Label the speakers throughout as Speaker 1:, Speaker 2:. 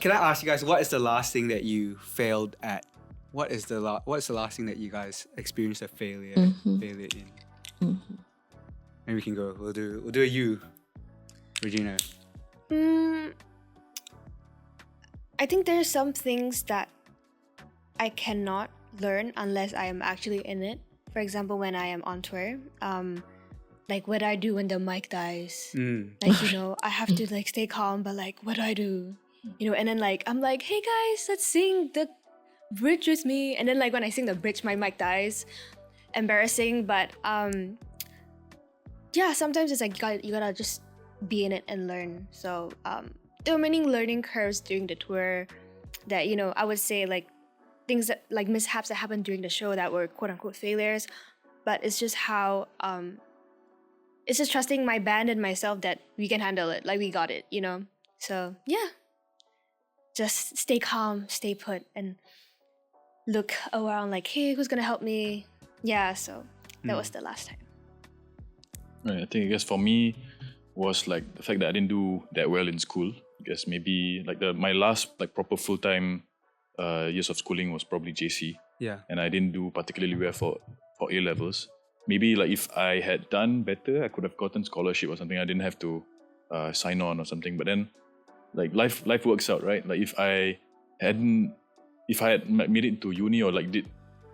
Speaker 1: Can I ask you guys, what is the last thing that you failed at? What is the last thing that you guys experienced a failure in? Maybe we can go. We'll do a you, Regina.
Speaker 2: I think there's some things that I cannot learn unless I am actually in it. For example, when I am on tour, like what I do when the mic dies. Like, I have to like stay calm, but like what do I do? And then like I'm like, hey guys, let's sing the bridge with me. And then like when I sing the bridge, my mic dies. Embarrassing, but yeah, sometimes it's like you gotta just be in it and learn. So there were many learning curves during the tour that I would say like things that like mishaps that happened during the show that were quote unquote failures, but it's just how it's just trusting my band and myself that we can handle it, like we got it. So yeah, just stay calm, stay put, and look around like, hey, who's gonna help me? Yeah, so that was the last time.
Speaker 3: Right, I guess for me was like the fact that I didn't do that well in school. I guess maybe like my last like proper full-time years of schooling was probably JC.
Speaker 1: Yeah.
Speaker 3: And I didn't do particularly well for A levels. Maybe like if I had done better, I could have gotten scholarship or something. I didn't have to sign on or something. But then like life works out, right? Like if I had made it to uni or like did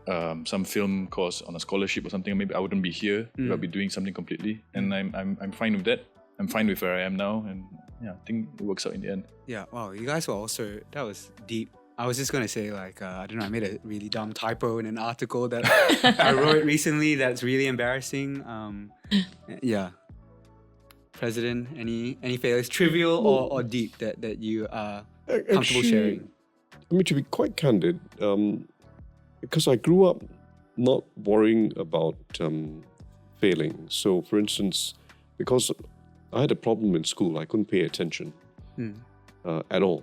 Speaker 3: some film course on a scholarship or something, maybe I wouldn't be here. I'd be doing something completely, and I'm fine with that. I'm fine with where I am now, and yeah, I think it works out in the end.
Speaker 1: Yeah. Wow. You guys were also, that was deep. I was just gonna say like I don't know. I made a really dumb typo in an article that I wrote recently. That's really embarrassing. Yeah. President, any failures, trivial or deep that you are comfortable sharing?
Speaker 4: I mean, to be quite candid, because I grew up not worrying about failing. So, for instance, because I had a problem in school, I couldn't pay attention at all.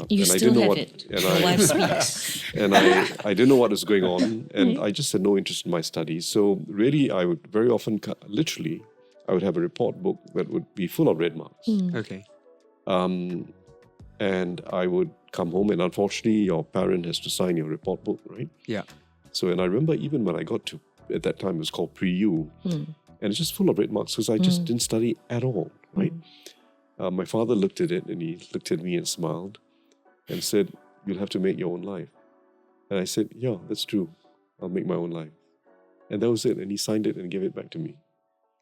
Speaker 5: You still have it. My wife speaks.
Speaker 4: And I didn't know what was going on, and I just had no interest in my studies. So, really, I would very often, literally, I would have a report book that would be full of red marks.
Speaker 1: Okay.
Speaker 4: And I would come home, and unfortunately, your parent has to sign your report book, right?
Speaker 1: Yeah.
Speaker 4: So, and I remember even when I got to, at that time, it was called pre-U, and it's just full of red marks because I just didn't study at all, right? My father looked at it, and he looked at me and smiled and said, "You'll have to make your own life." And I said, "Yeah, that's true. I'll make my own life." And that was it. And he signed it and gave it back to me.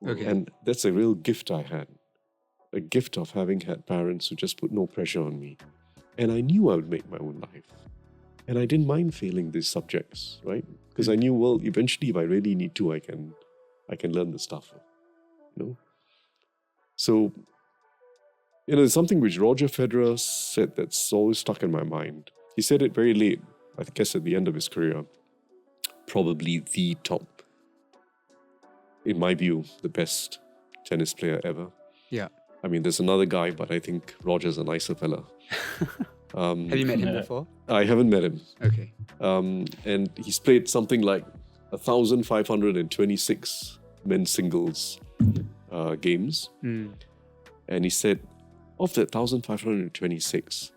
Speaker 1: Okay.
Speaker 4: And that's a real gift I had. A gift of having had parents who just put no pressure on me. And I knew I would make my own life. And I didn't mind failing these subjects, right? Because I knew, well, eventually if I really need to, I can learn the stuff, So, there's something which Roger Federer said that's always stuck in my mind. He said it very late, I guess at the end of his career. Probably the top, in my view, the best tennis player ever.
Speaker 1: Yeah.
Speaker 4: I mean, there's another guy, but I think Roger's a nicer fella.
Speaker 1: Have you met him before?
Speaker 4: I haven't met him.
Speaker 1: Okay.
Speaker 4: And he's played something like 1,526 men's singles games. And he said, of that 1,526,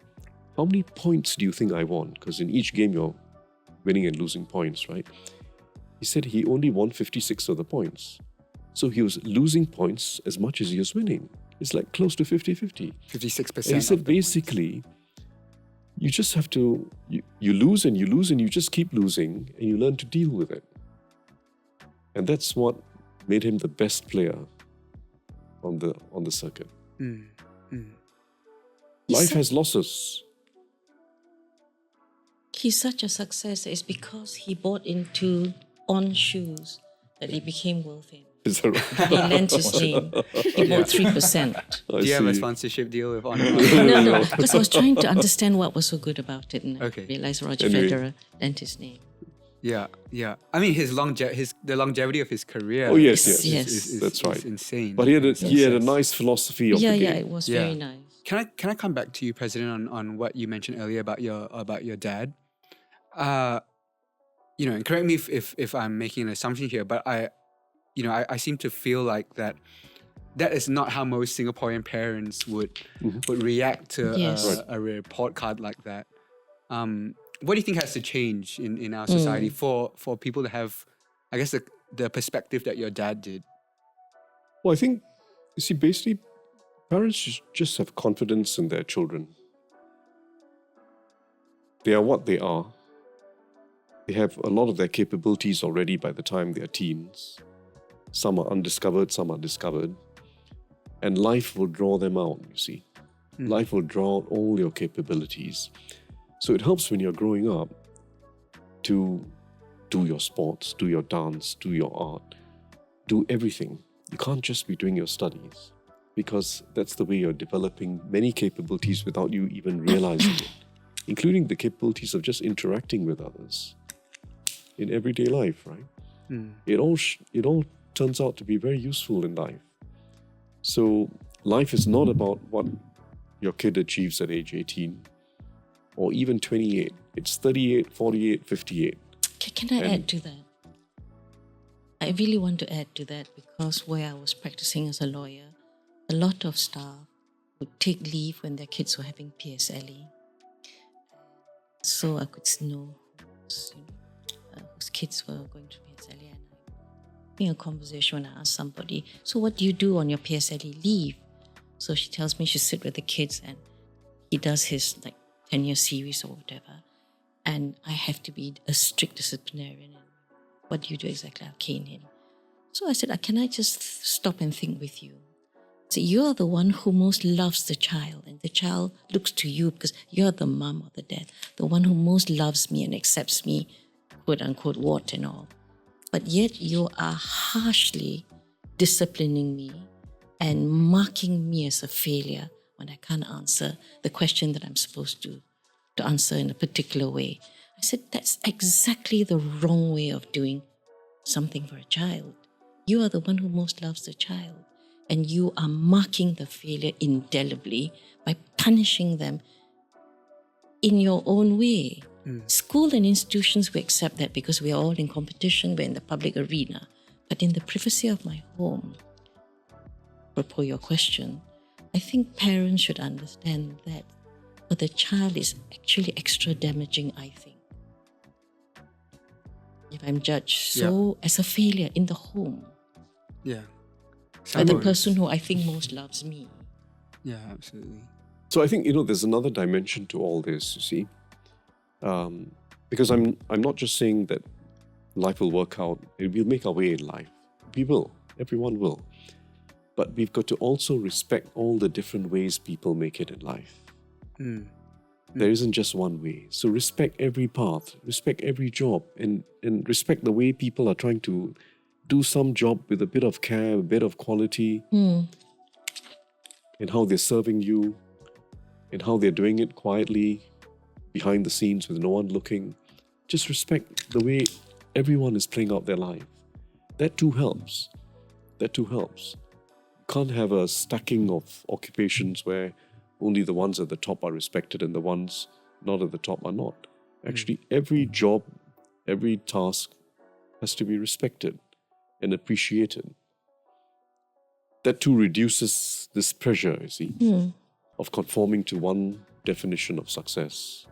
Speaker 4: how many points do you think I won? Because in each game you're winning and losing points, right? He said he only won 56 of the points. So he was losing points as much as he was winning. It's like close to 50-50.
Speaker 1: 56%.
Speaker 4: And he said basically, you just have to, you lose and you just keep losing and you learn to deal with it. And that's what made him the best player on the circuit. Life has losses.
Speaker 5: He's such a success. It's because he bought into On shoes that he became world famous.
Speaker 4: Is that right?
Speaker 5: He lent his name. He bought 3%.
Speaker 1: Do you have a sponsorship deal with On?
Speaker 5: No, because I was trying to understand what was so good about it, and I
Speaker 1: Okay.
Speaker 5: realized Roger Federer lent his name.
Speaker 1: Yeah. I mean, the longevity of his career.
Speaker 4: Oh, yes.
Speaker 1: That's
Speaker 4: right.
Speaker 1: Is insane.
Speaker 4: But he had a nice philosophy of the game.
Speaker 5: Yeah, it was very nice.
Speaker 1: Can I come back to you, President, on what you mentioned earlier about your dad? And correct me if I'm making an assumption here, but I seem to feel like that that is not how most Singaporean parents would react to
Speaker 5: Yes.
Speaker 1: a report card like that. What do you think has to change in our society for people to have, I guess, the perspective that your dad did?
Speaker 4: Well, I think, you see, basically, parents just have confidence in their children. They are what they are. They have a lot of their capabilities already by the time they are teens. Some are undiscovered, some are discovered. And life will draw them out, you see. Life will draw out all your capabilities. So it helps when you're growing up to do your sports, do your dance, do your art, do everything. You can't just be doing your studies, because that's the way you're developing many capabilities without you even realizing it, including the capabilities of just interacting with others in everyday life, right? It all turns out to be very useful in life. So life is not about what your kid achieves at age 18 or even 28. It's 38, 48, 58.
Speaker 5: Can I add to that? I really want to add to that, because where I was practicing as a lawyer, a lot of staff would take leave when their kids were having PSLE. So I could know whose kids were going to PSLE. And having a conversation when I asked somebody, so what do you do on your PSLE leave? So she tells me she sit with the kids and he does his 10-year series or whatever. And I have to be a strict disciplinarian. And what do you do exactly? I'll cane him. So I said, can I just stop and think with you? So you're the one who most loves the child, and the child looks to you because you're the mum or the dad, the one who most loves me and accepts me, quote unquote, what and all. But yet you are harshly disciplining me and marking me as a failure when I can't answer the question that I'm supposed to answer in a particular way. I said, that's exactly the wrong way of doing something for a child. You are the one who most loves the child, and you are marking the failure indelibly by punishing them in your own way. School and institutions, we accept that because we are all in competition, we're in the public arena. But in the privacy of my home, apropos your question, I think parents should understand that for the child is actually extra damaging, I think. If I'm judged as a failure in the home
Speaker 1: Yeah.
Speaker 5: by the person who I think most loves me.
Speaker 1: Yeah, absolutely.
Speaker 4: So I think, there's another dimension to all this, you see. Because I'm not just saying that life will work out, we'll make our way in life. We will. Everyone will. But we've got to also respect all the different ways people make it in life. There isn't just one way. So respect every path, respect every job, and respect the way people are trying to do some job with a bit of care, a bit of quality, and how they're serving you, and how they're doing it quietly, behind the scenes with no one looking. Just respect the way everyone is playing out their life. That too helps. You can't have a stacking of occupations where only the ones at the top are respected and the ones not at the top are not. Actually, every job, every task has to be respected and appreciated. That too reduces this pressure, you see, of conforming to one definition of success.